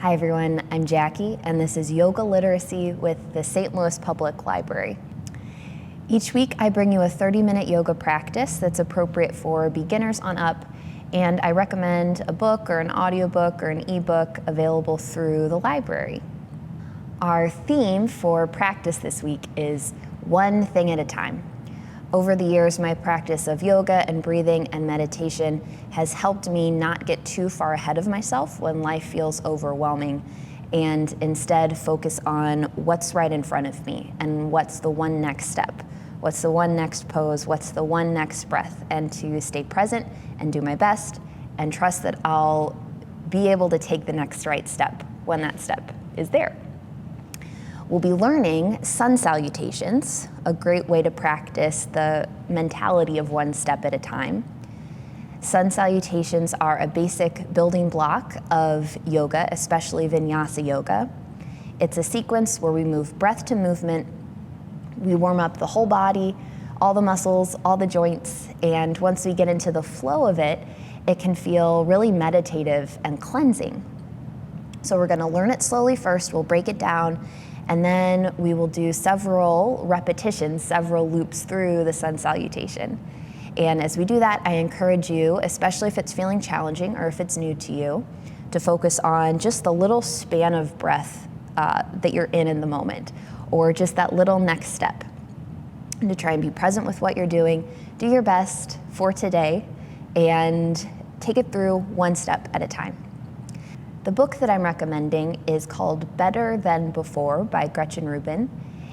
Hi everyone, I'm Jackie, and this is Yoga Literacy with the St. Louis Public Library. Each week I bring you a 30-minute yoga practice that's appropriate for beginners on up, and I recommend a book or an audiobook or an ebook available through the library. Our theme for practice this week is one thing at a time. Over the years, my practice of yoga and breathing and meditation has helped me not get too far ahead of myself when life feels overwhelming, and instead focus on what's right in front of me and what's the one next step, what's the one next pose, what's the one next breath, and to stay present and do my best and trust that I'll be able to take the next right step when that step is there. We'll be learning sun salutations, a great way to practice the mentality of one step at a time. Sun salutations are a basic building block of yoga, especially vinyasa yoga. It's a sequence where we move breath to movement. We warm up the whole body, all the muscles, all the joints, and once we get into the flow of it, it can feel really meditative and cleansing. So we're gonna learn it slowly first, we'll break it down, and then we will do several repetitions, several loops through the sun salutation. And as we do that, I encourage you, especially if it's feeling challenging or if it's new to you, to focus on just the little span of breath that you're in the moment, or just that little next step. And to try and be present with what you're doing, do your best for today, and take it through one step at a time. The book that I'm recommending is called Better Than Before by Gretchen Rubin.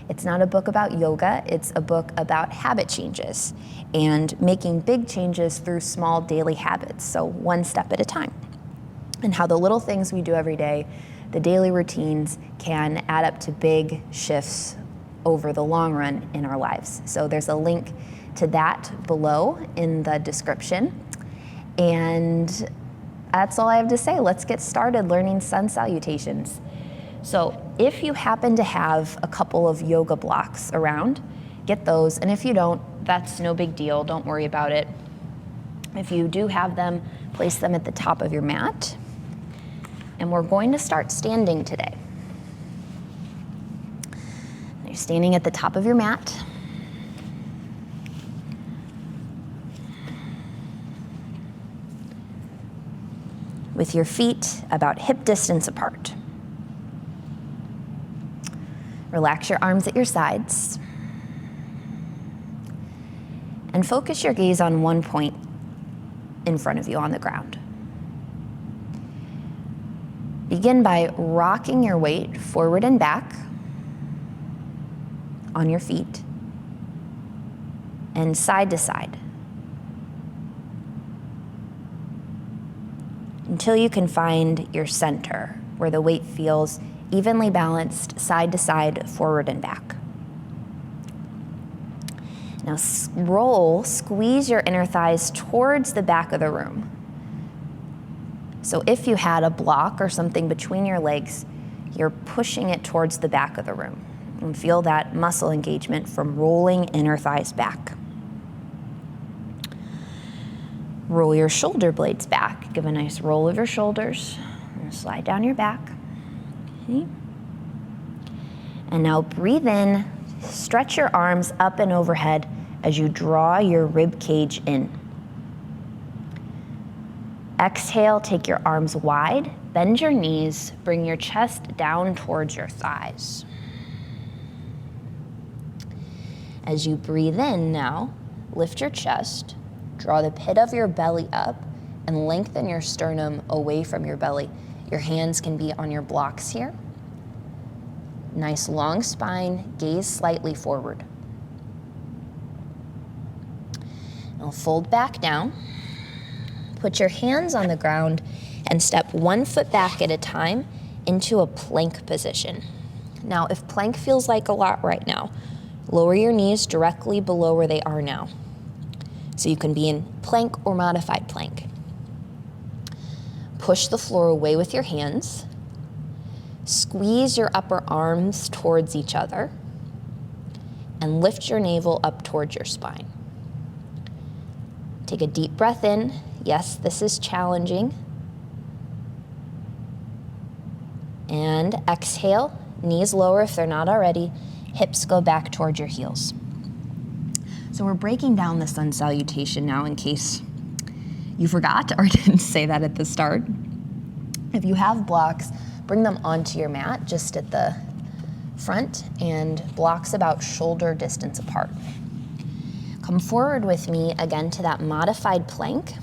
It's not a book about yoga, it's a book about habit changes and making big changes through small daily habits, so one step at a time. And how the little things we do every day, the daily routines, can add up to big shifts over the long run in our lives. So there's a link to that below in the description. And that's all I have to say. Let's get started learning sun salutations. So if you happen to have a couple of yoga blocks around, get those. And if you don't, that's no big deal. Don't worry about it. If you do have them, place them at the top of your mat. And we're going to start standing today. You're standing at the top of your mat. With your feet about hip distance apart. Relax your arms at your sides. And focus your gaze on one point in front of you on the ground. Begin by rocking your weight forward and back on your feet and side to side, until you can find your center, where the weight feels evenly balanced side to side, forward and back. Now squeeze your inner thighs towards the back of the room. So if you had a block or something between your legs, you're pushing it towards the back of the room. And feel that muscle engagement from rolling inner thighs back. Roll your shoulder blades back. Give a nice roll of your shoulders. And slide down your back. Okay. And now breathe in. Stretch your arms up and overhead as you draw your rib cage in. Exhale, take your arms wide. Bend your knees. Bring your chest down towards your thighs. As you breathe in now, lift your chest. Draw the pit of your belly up and lengthen your sternum away from your belly. Your hands can be on your blocks here. Nice long spine, gaze slightly forward. Now fold back down. Put your hands on the ground and step 1 foot back at a time into a plank position. Now, if plank feels like a lot right now, lower your knees directly below where they are now. So you can be in plank or modified plank. Push the floor away with your hands. Squeeze your upper arms towards each other and lift your navel up towards your spine. Take a deep breath in. Yes, this is challenging. And exhale, knees lower if they're not already, hips go back toward your heels. So we're breaking down the sun salutation now in case you forgot or didn't say that at the start. If you have blocks, bring them onto your mat just at the front and blocks about shoulder distance apart. Come forward with me again to that modified plank.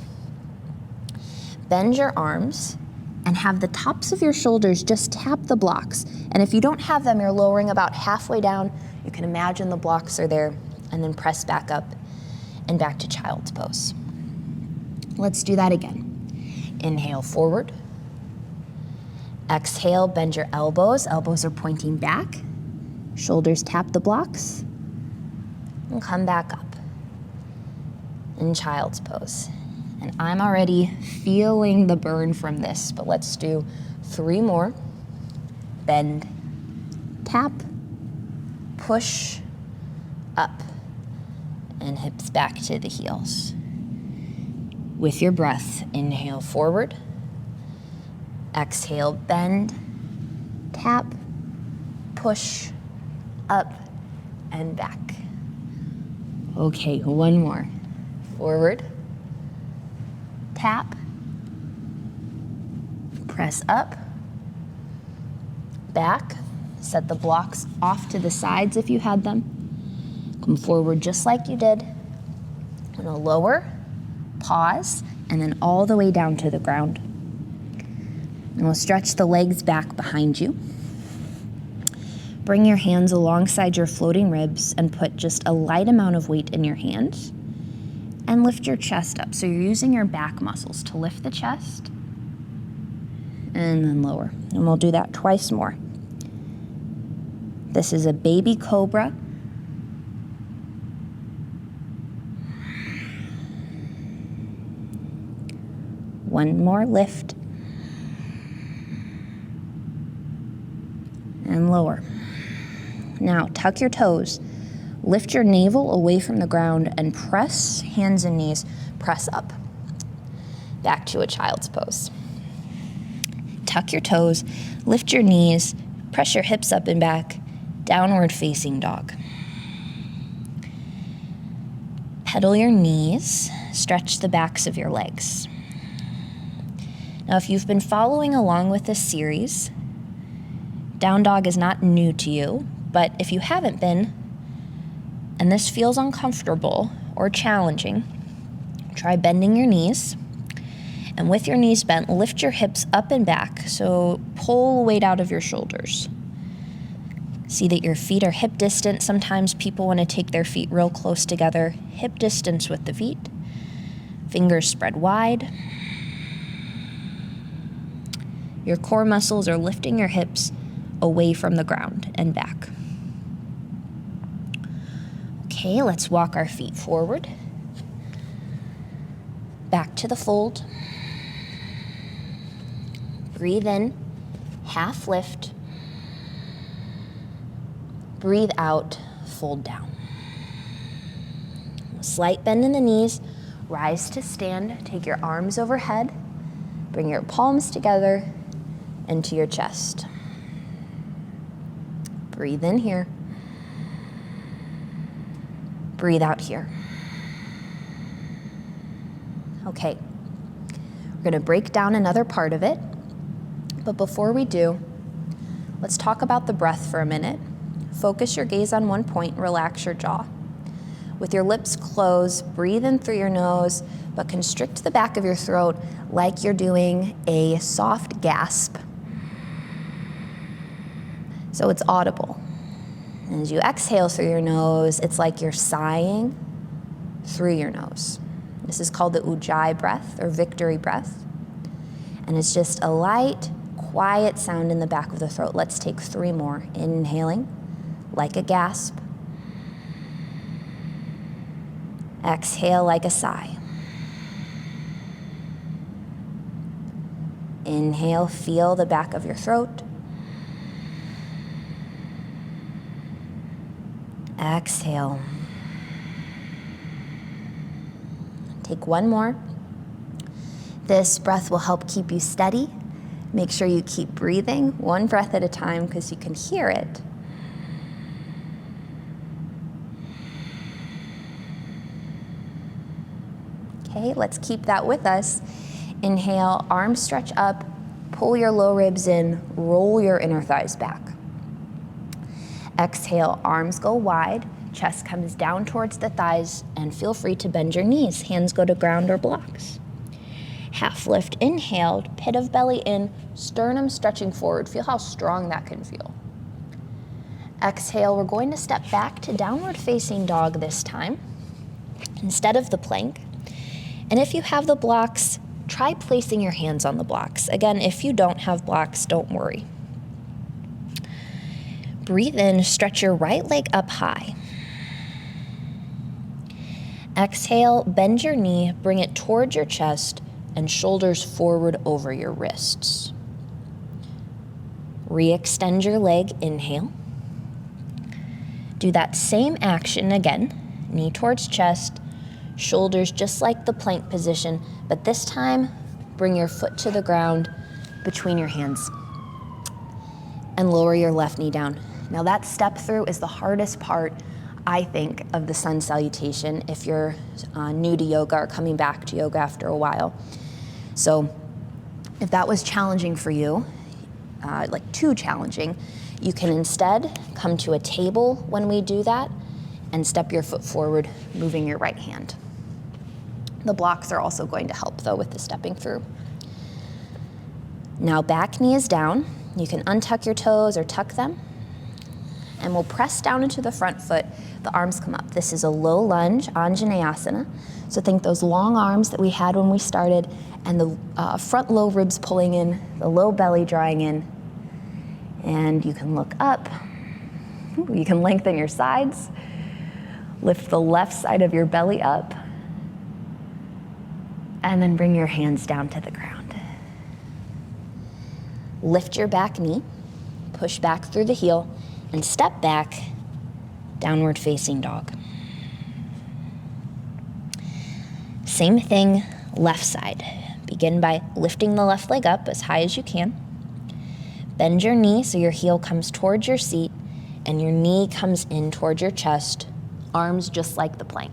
Bend your arms and have the tops of your shoulders just tap the blocks. And if you don't have them, you're lowering about halfway down. You can imagine the blocks are there, and then press back up and back to child's pose. Let's do that again. Inhale forward. Exhale, bend your elbows. Elbows are pointing back. Shoulders tap the blocks. And come back up in child's pose. And I'm already feeling the burn from this, but let's do 3 more. Bend, tap, push, up, and hips back to the heels. With your breath, inhale forward. Exhale, bend, tap, push, up, and back. Okay, 1 more. Forward, tap, press up, back, set the blocks off to the sides if you had them. Come forward just like you did. And a lower, pause, and then all the way down to the ground. And we'll stretch the legs back behind you. Bring your hands alongside your floating ribs and put just a light amount of weight in your hands. And lift your chest up. So you're using your back muscles to lift the chest and then lower. And we'll do that twice more. This is a baby cobra. One more lift. And lower. Now tuck your toes. Lift your navel away from the ground and press, hands and knees, press up. Back to a child's pose. Tuck your toes, lift your knees, press your hips up and back, downward facing dog. Pedal your knees, stretch the backs of your legs. Now, if you've been following along with this series, down dog is not new to you, but if you haven't been, and this feels uncomfortable or challenging, try bending your knees. And with your knees bent, lift your hips up and back. So pull weight out of your shoulders. See that your feet are hip distance. Sometimes people want to take their feet real close together. Hip distance with the feet. Fingers spread wide. Your core muscles are lifting your hips away from the ground and back. Okay, let's walk our feet forward. Back to the fold. Breathe in, half lift. Breathe out, fold down. A slight bend in the knees, rise to stand, take your arms overhead, bring your palms together into your chest. Breathe in here. Breathe out here. Okay, we're gonna break down another part of it, but before we do, let's talk about the breath for a minute. Focus your gaze on one point, relax your jaw. With your lips closed, breathe in through your nose, but constrict the back of your throat like you're doing a soft gasp. So it's audible. And as you exhale through your nose, it's like you're sighing through your nose. This is called the Ujjayi breath or victory breath. And it's just a light, quiet sound in the back of the throat. Let's take 3 more. Inhaling, like a gasp. Exhale like a sigh. Inhale, feel the back of your throat. Exhale. Take 1 more. This breath will help keep you steady Make sure you keep breathing, one breath at a time, because you can hear it. Okay, let's keep that with us. Inhale, arms stretch up, pull your low ribs in, roll your inner thighs back. Exhale, arms go wide, chest comes down towards the thighs, and feel free to bend your knees. Hands go to ground or blocks. Half lift, inhaled, pit of belly in, sternum stretching forward. Feel how strong that can feel. Exhale, we're going to step back to downward facing dog this time, instead of the plank. And if you have the blocks, try placing your hands on the blocks. Again, if you don't have blocks, don't worry. Breathe in, stretch your right leg up high. Exhale, bend your knee, bring it towards your chest, and shoulders forward over your wrists. Re-extend your leg, inhale. Do that same action again, knee towards chest, shoulders just like the plank position, but this time, bring your foot to the ground between your hands and lower your left knee down. Now that step through is the hardest part, I think, of the sun salutation if you're new to yoga or coming back to yoga after a while. So if that was challenging for you, like too challenging, you can instead come to a table when we do that and step your foot forward, moving your right hand. The blocks are also going to help though with the stepping through. Now back knee is down. You can untuck your toes or tuck them. And we'll press down into the front foot. The arms come up. This is a low lunge, Anjaneyasana. So think those long arms that we had when we started, and the front low ribs pulling in, the low belly drawing in. And you can look up. You can lengthen your sides. Lift the left side of your belly up. And then bring your hands down to the ground. Lift your back knee, push back through the heel, and step back, downward facing dog. Same thing, left side. Begin by lifting the left leg up as high as you can. Bend your knee so your heel comes towards your seat and your knee comes in towards your chest, arms just like the plank.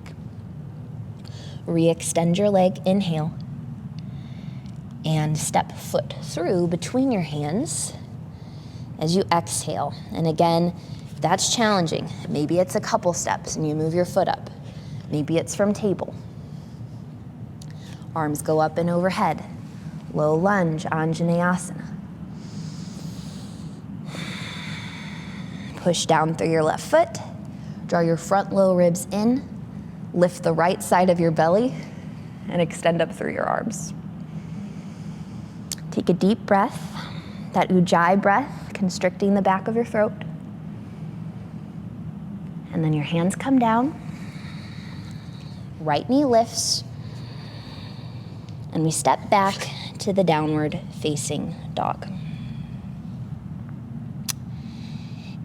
Re-extend your leg, inhale, and step foot through between your hands as you exhale. And again, that's challenging. Maybe it's a couple steps and you move your foot up. Maybe it's from table. Arms go up and overhead. Low lunge, Anjaneyasana. Push down through your left foot. Draw your front low ribs in. Lift the right side of your belly and extend up through your arms. Take a deep breath, that ujjayi breath, constricting the back of your throat. And then your hands come down. Right knee lifts. And we step back to the downward facing dog.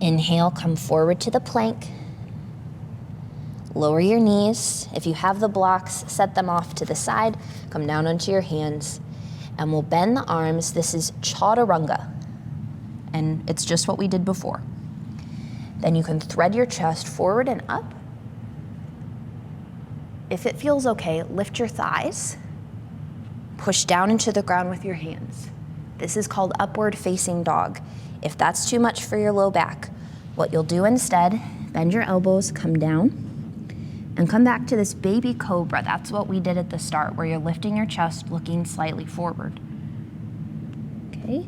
Inhale, come forward to the plank. Lower your knees. If you have the blocks, set them off to the side. Come down onto your hands. And we'll bend the arms. This is chaturanga. And it's just what we did before. Then you can thread your chest forward and up. If it feels okay, lift your thighs. Push down into the ground with your hands. This is called upward facing dog. If that's too much for your low back, what you'll do instead, bend your elbows, come down, and come back to this baby cobra. That's what we did at the start, where you're lifting your chest, looking slightly forward. Okay,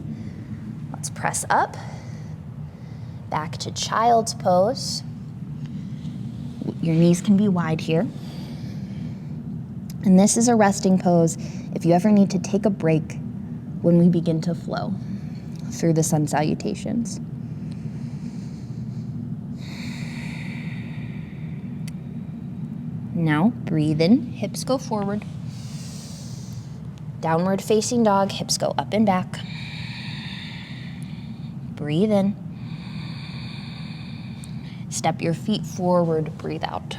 let's press up. Back to child's pose. Your knees can be wide here. And this is a resting pose if you ever need to take a break when we begin to flow through the sun salutations. Now, breathe in, hips go forward. Downward facing dog, hips go up and back. Breathe in. Step your feet forward, breathe out.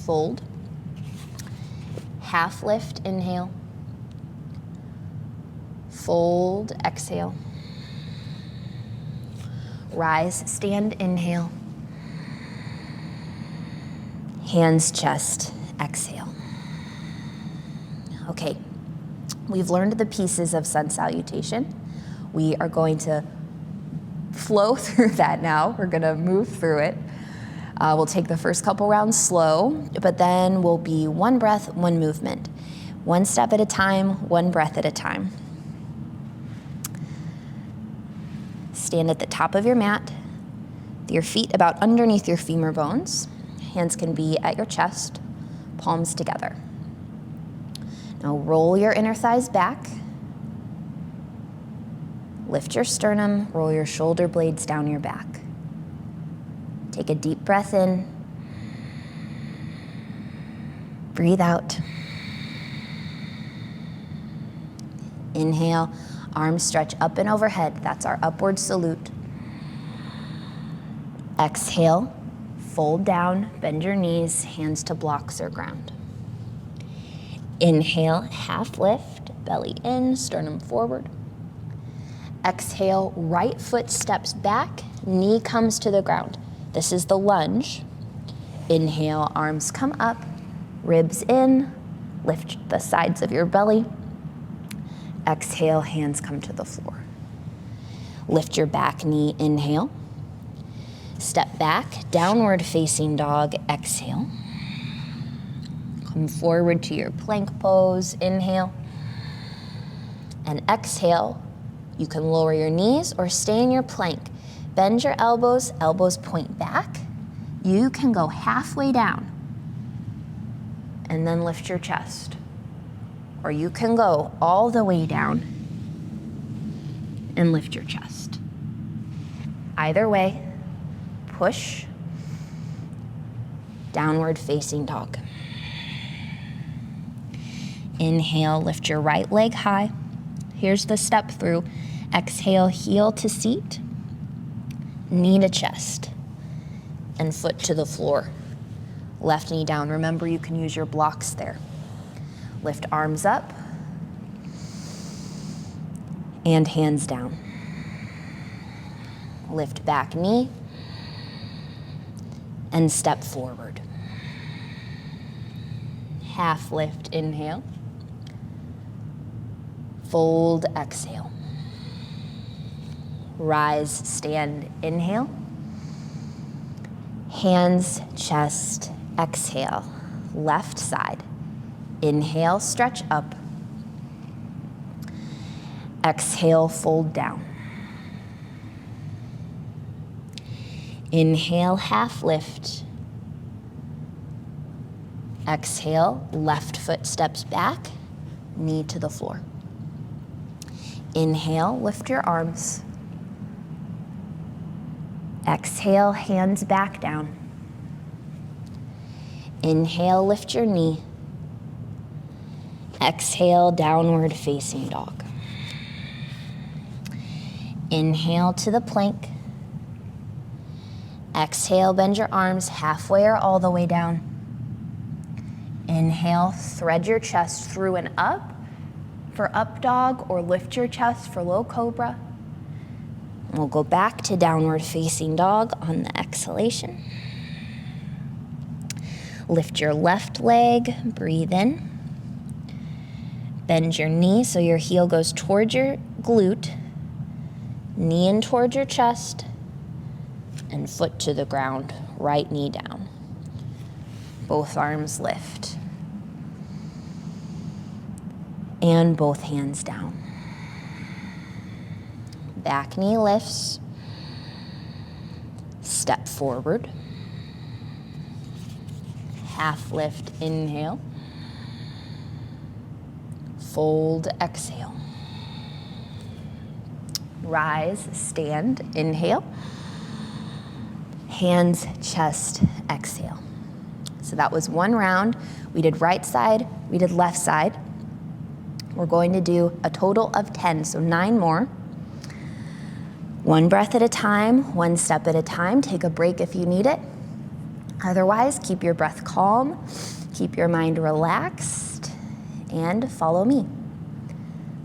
Fold. Half lift, inhale. Fold, exhale. Rise, stand, inhale. Hands, chest, exhale. Okay, we've learned the pieces of sun salutation. We are going to flow through that now. We're gonna move through it. We'll take the first couple rounds slow, but then we'll be one breath, one movement. One step at a time, one breath at a time. Stand at the top of your mat, your feet about underneath your femur bones. Hands can be at your chest, palms together. Now roll your inner thighs back. Lift your sternum, roll your shoulder blades down your back. Take a deep breath in. Breathe out. Inhale, arms stretch up and overhead. That's our upward salute. Exhale, fold down, bend your knees, hands to blocks or ground. Inhale, half lift, belly in, sternum forward. Exhale, right foot steps back, knee comes to the ground. This is the lunge. Inhale, arms come up, ribs in, lift the sides of your belly. Exhale, hands come to the floor. Lift your back knee, inhale. Step back, downward facing dog, exhale. Come forward to your plank pose, inhale. And exhale, you can lower your knees or stay in your plank. Bend your elbows, elbows point back. You can go halfway down and then lift your chest. Or you can go all the way down and lift your chest. Either way, push, downward facing dog. Inhale, lift your right leg high. Here's the step through. Exhale, heel to seat, knee to chest, and foot to the floor. Left knee down. Remember, you can use your blocks there. Lift arms up and hands down. Lift back knee and step forward. Half lift, inhale. Fold, exhale. Rise, stand, inhale. Hands, chest, exhale. Left side. Inhale, stretch up. Exhale, fold down. Inhale, half lift. Exhale, left foot steps back, knee to the floor. Inhale, lift your arms. Exhale, hands back down. Inhale, lift your knee. Exhale, downward facing dog. Inhale to the plank. Exhale, bend your arms halfway or all the way down. Inhale, thread your chest through and up for up dog, or lift your chest for low cobra. We'll go back to downward facing dog on the exhalation. Lift your left leg, breathe in. Bend your knee so your heel goes towards your glute, knee in towards your chest, and foot to the ground, right knee down. Both arms lift. And both hands down. Back knee lifts. Step forward. Half lift, inhale. Fold, exhale. Rise, stand, inhale. Hands, chest, exhale. So that was one round. We did right side, we did left side. We're going to do a total of 10, so 9 more. One breath at a time, one step at a time. Take a break if you need it. Otherwise, keep your breath calm, keep your mind relaxed, and follow me.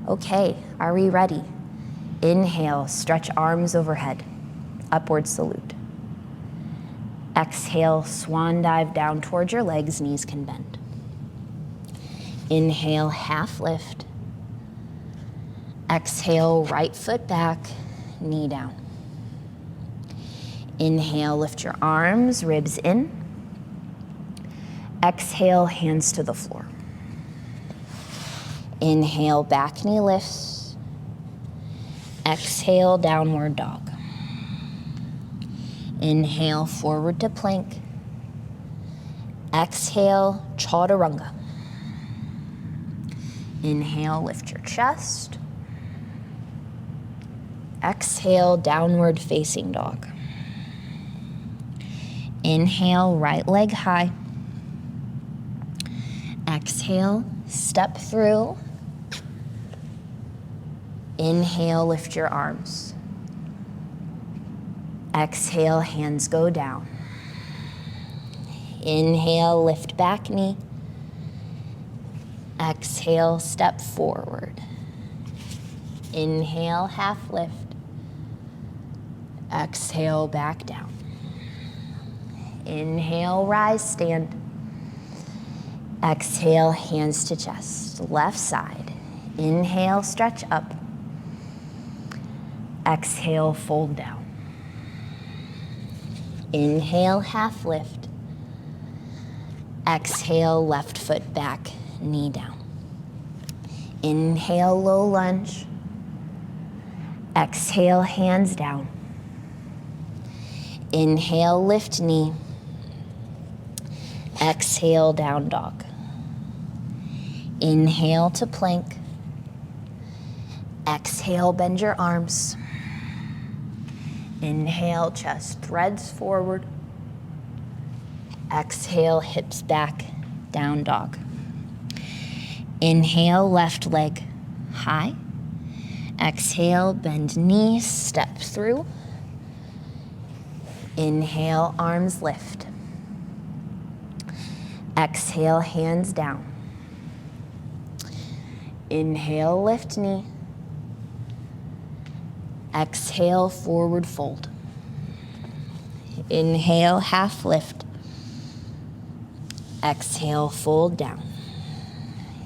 Okay, are we ready? Inhale, stretch arms overhead, upward salute. Exhale, swan dive down towards your legs, knees can bend. Inhale, half lift. Exhale, right foot back, knee down. Inhale, lift your arms, ribs in. Exhale, hands to the floor. Inhale, back knee lifts. Exhale, downward dog. Inhale, forward to plank. Exhale, chaturanga. Inhale, lift your chest. Exhale, downward facing dog. Inhale, right leg high. Exhale, step through. Inhale, lift your arms. Exhale, hands go down. Inhale, lift back knee. Exhale, step forward. Inhale, half lift. Exhale, back down. Inhale, rise, stand. Exhale, hands to chest, left side. Inhale, stretch up. Exhale, fold down. Inhale, half lift. Exhale, left foot back, knee down. Inhale, low lunge. Exhale, hands down. Inhale, lift knee. Exhale, down dog. Inhale to plank. Exhale, bend your arms. Inhale, chest threads forward. Exhale, hips back, down dog. Inhale, left leg high. Exhale, bend knees, step through. Inhale, arms lift. Exhale, hands down. Inhale, lift knee. Exhale, forward fold. Inhale, half lift. Exhale, fold down.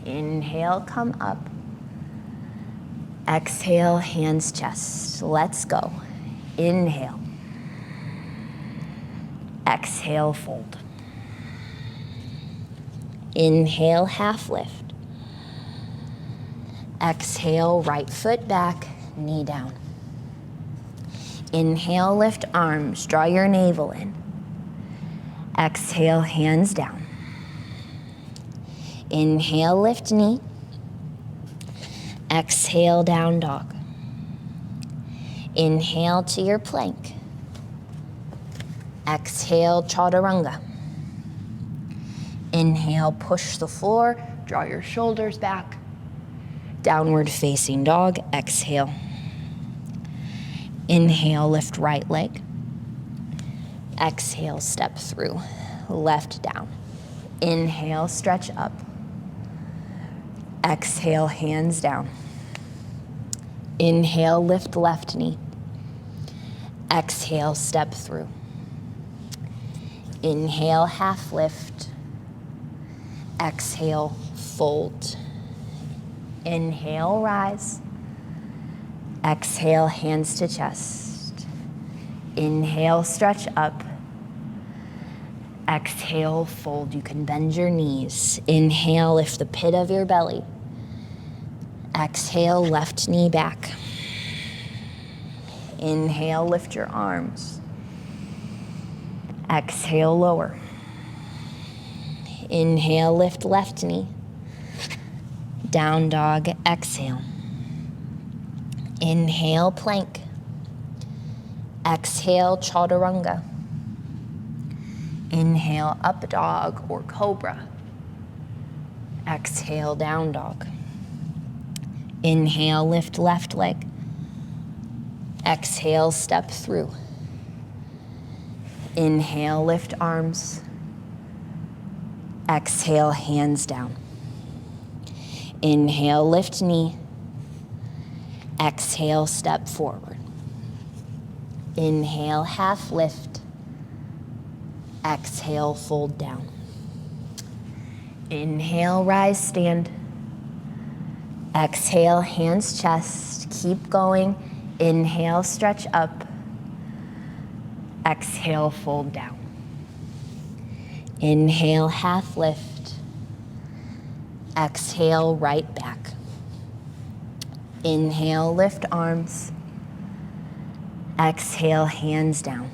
Inhale, come up. Exhale, hands chest. Let's go. Inhale. Exhale, fold. Inhale, half lift. Exhale, right foot back, knee down. Inhale, lift arms, draw your navel in. Exhale, hands down. Inhale, lift knee. Exhale, down dog. Inhale to your plank. Exhale, chaturanga. Inhale, push the floor, draw your shoulders back. Downward facing dog, exhale. Inhale, lift right leg. Exhale, step through, left down. Inhale, stretch up. Exhale, hands down. Inhale, lift left knee. Exhale, step through. Inhale, half lift. Exhale, fold. Inhale, rise. Exhale, hands to chest. Inhale, stretch up. Exhale, fold. You can bend your knees. Inhale, lift the pit of your belly. Exhale, left knee back. Inhale, lift your arms. Exhale, lower. Inhale, lift left knee. Down dog, exhale. Inhale, plank. Exhale, chaturanga. Inhale, up dog or cobra. Exhale, down dog. Inhale, lift left leg. Exhale, step through. Inhale, lift arms. Exhale, hands down. Inhale, lift knee. Exhale, step forward. Inhale, half lift. Exhale, fold down. Inhale, rise, stand. Exhale, hands, chest. Keep going. Inhale, stretch up. Exhale, fold down. Inhale, half lift. Exhale, right back. Inhale, lift arms. Exhale, hands down.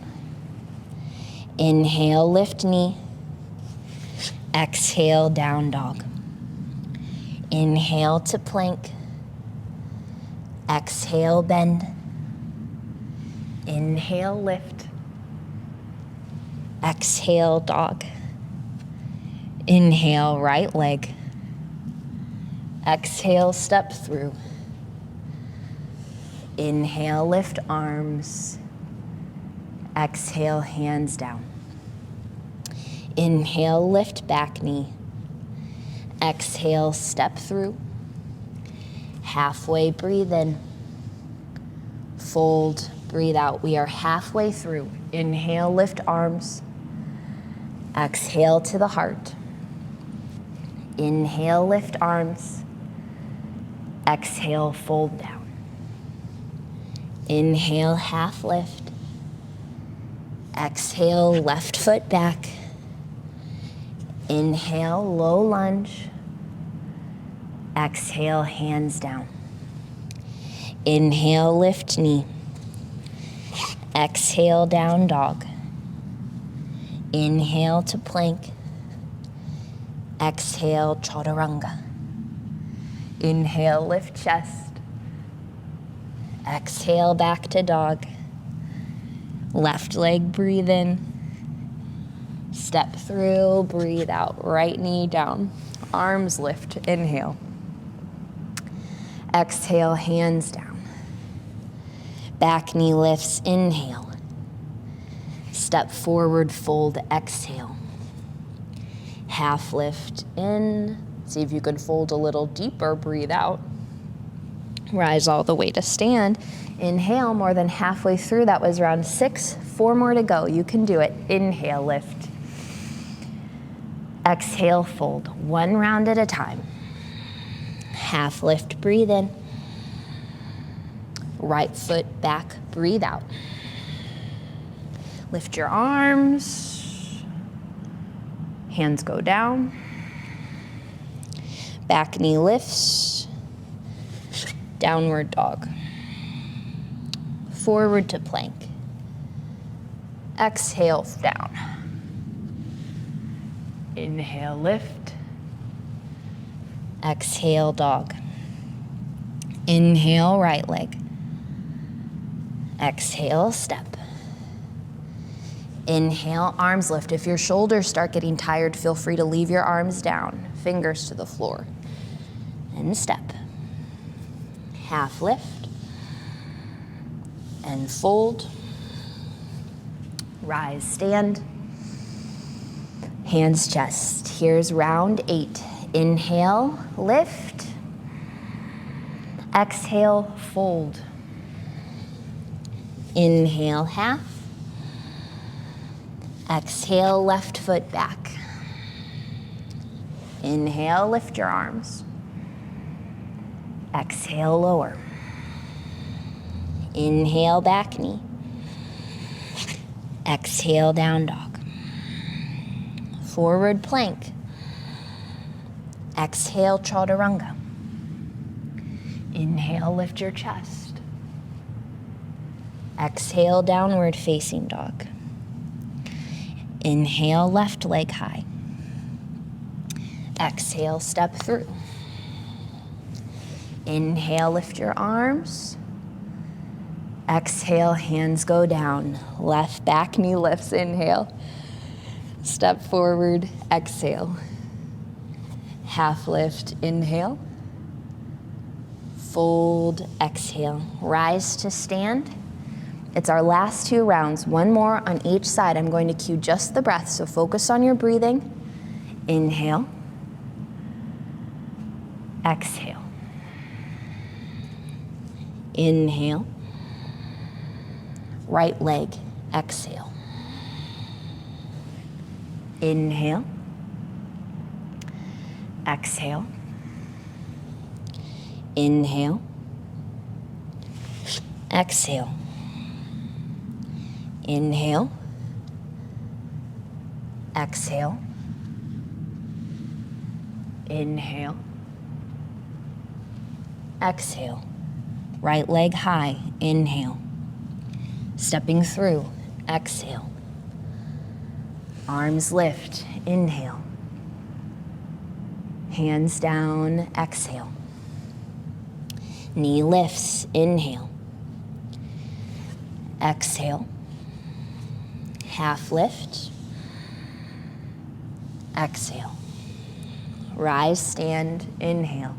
Inhale, lift knee. Exhale, down dog. Inhale to plank. Exhale, bend. Inhale, lift. Exhale, dog. Inhale, right leg. Exhale, step through. Inhale, lift arms. Exhale, hands down. Inhale, lift back knee. Exhale, step through. Halfway, breathe in. Fold, breathe out. We are halfway through. Inhale, lift arms. Exhale to the heart. Inhale, lift arms. Exhale, fold down. Inhale, half lift. Exhale, left foot back. Inhale, low lunge. Exhale, hands down. Inhale, lift knee. Exhale, down dog. Inhale to plank. Exhale, chaturanga. Inhale, lift chest. Exhale, back to dog. Left leg, breathe in. Step through, breathe out. Right knee down. Arms lift, inhale. Exhale, hands down. Back knee lifts, inhale. Step forward, fold, exhale. Half lift in. See if you can fold a little deeper, breathe out. Rise all the way to stand. Inhale, more than halfway through. That was round 6. 4 more to go. You can do it. Inhale, lift. Exhale, fold. 1 round at a time. Half lift, breathe in. Right foot back, breathe out. Lift your arms. Hands go down. Back knee lifts. Downward dog. Forward to plank. Exhale, down. Inhale, lift. Exhale, dog. Inhale, right leg. Exhale, step. Inhale, arms lift. If your shoulders start getting tired, feel free to leave your arms down, fingers to the floor. And step. Half lift. And fold. Rise, stand. Hands, chest. Here's round 8. Inhale, lift. Exhale, fold. Inhale, half. Exhale, left foot back. Inhale, lift your arms. Exhale, lower. Inhale, back knee. Exhale, down dog. Forward plank. Exhale, chaturanga. Inhale, lift your chest. Exhale, downward facing dog. Inhale, left leg high. Exhale, step through. Inhale, lift your arms. Exhale, hands go down. Left back knee lifts, inhale. Step forward, exhale. Half lift, inhale. Fold, exhale. Rise to stand. It's our last 2 rounds. 1 more on each side. I'm going to cue just the breath, so focus on your breathing. Inhale. Exhale. Inhale. Right leg, exhale. Inhale. Exhale. Inhale. Exhale. Inhale. Exhale. Inhale. Exhale. Right leg high, inhale. Stepping through, exhale. Arms lift, inhale. Hands down, exhale. Knee lifts, inhale. Exhale. Half lift. Exhale. Rise, stand, inhale.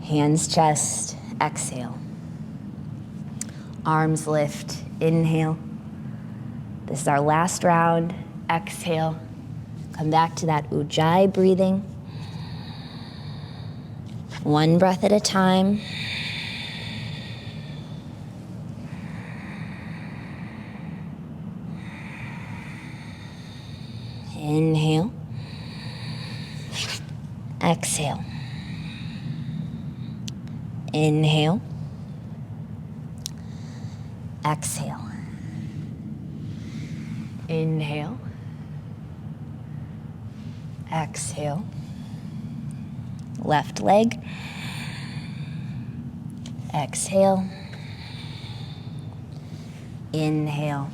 Hands, chest, exhale. Arms lift, inhale. This is our last round, exhale. Come back to that ujjayi breathing. One breath at a time. Inhale. Exhale. Inhale. Exhale. Inhale. Exhale. Left leg. Exhale. Inhale.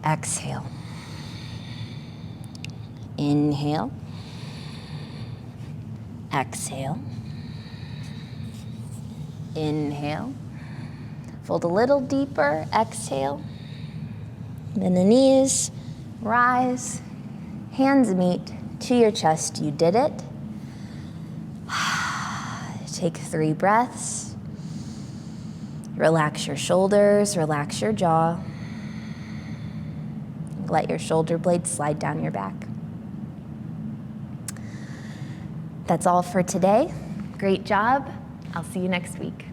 Exhale. Inhale. Exhale. Inhale. Fold a little deeper. Exhale. Bend the knees. Rise. Hands meet to your chest. You did it. Take 3 breaths. Relax your shoulders. Relax your jaw. Let your shoulder blades slide down your back. That's all for today. Great job. I'll see you next week.